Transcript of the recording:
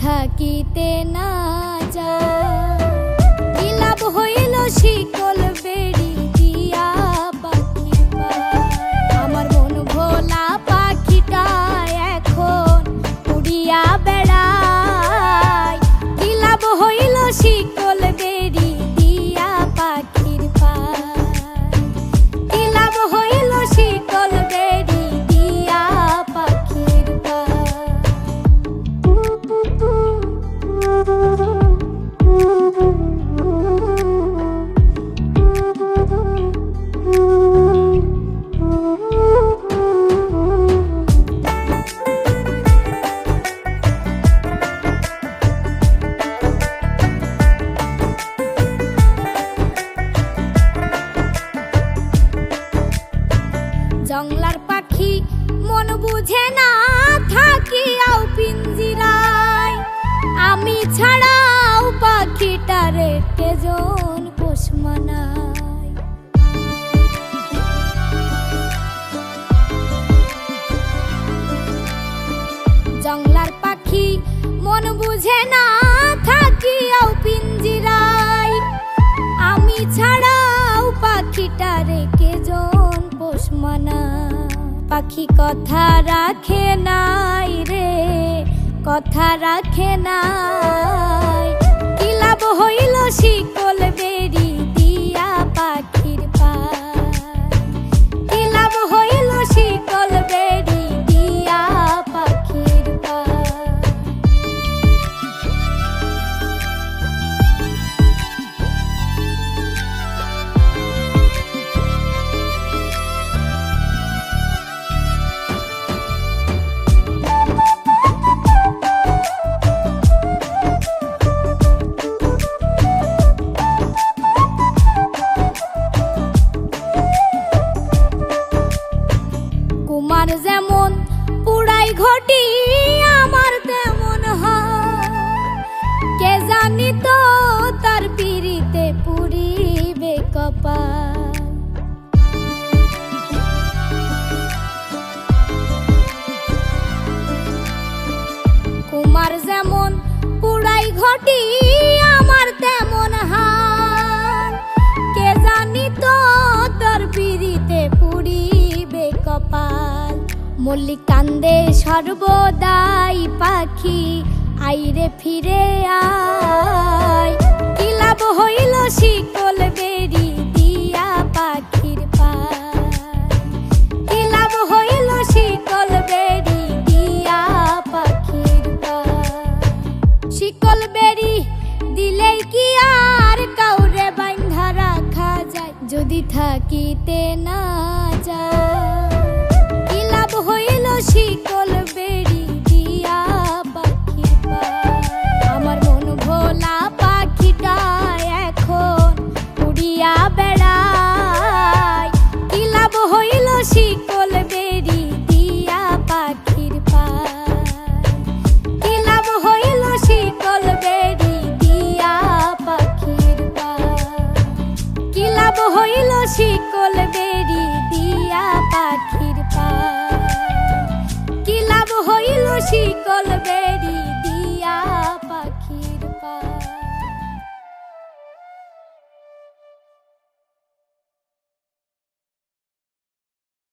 থাকিতে না যায়। কি লাভ হইল শিকল বেড়ি দিয়া পাখির পায়। আমার মন ভোলা পাখিটা এখন উড়িয়া বেড়ায়। কি লাভ হইল শিকল বেড়ি দিয়া পাখির পায়। কি লাভ হইল শিকল বেড়ি দিয়া পাখির পায়। জংলার পাখি মন বুঝে না থাকিয়াও পিঞ্জিরায়। আমি ছাড়াও পাখিটারে কেজন পোষ মানায়। জংলার পাখি মন বুঝে না থাকিয়াও পিঞ্জিরায়। আমি ছাড়াও পাখিটারে কেজন পোষ মানায়। পাখি কথা রাখে নাই রে, কথা রাখে নাই। কি লাভ হইল শিকল বেড়ি দিয়া পাখির পায়। কি লাভ হইল শিকল বেড়ি দিয়া পাখির পায়। তোমার যেমন পুরাই ঘটি আমার তেমন হয়। কে জানি তো তার পিরিতে পুরিবে কপাল। কুমার যেমন পুরাই ঘটি আমার তেমন হয়। কে জানি তো তার পিরিতে পুরিবে কপাল। মল্লিক কান্দে সর্বদাই পাখি আইরে ফিরে আয়। কি লাভ হইল শিকল বেড়ি দিয়া পাখির পায়। কি লাভ হইল শিকল বেড়ি দিয়া পাখির পায়। শিকল বেড়ি দিলেই কি আর কাউরে বাঁধা রাখা যায়। যদি থাকিতে না যায়। কি লাভ হইল শিকল বেড়ি দিয়া পাখির পায়। আমার মন ভোলা পাখিটা এখন উড়িয়া বেড়ায়। কি লাভ হইল শিকল বেড়ি দিয়া পাখির পায়। কি লাভ হইল শিকল বেড়ি দিয়া পাখির পায়। কি লাভ হইল শিকল বেড়ি দিয়া পাখির পায়। কি লাভ হইল শিকল বেড়ি।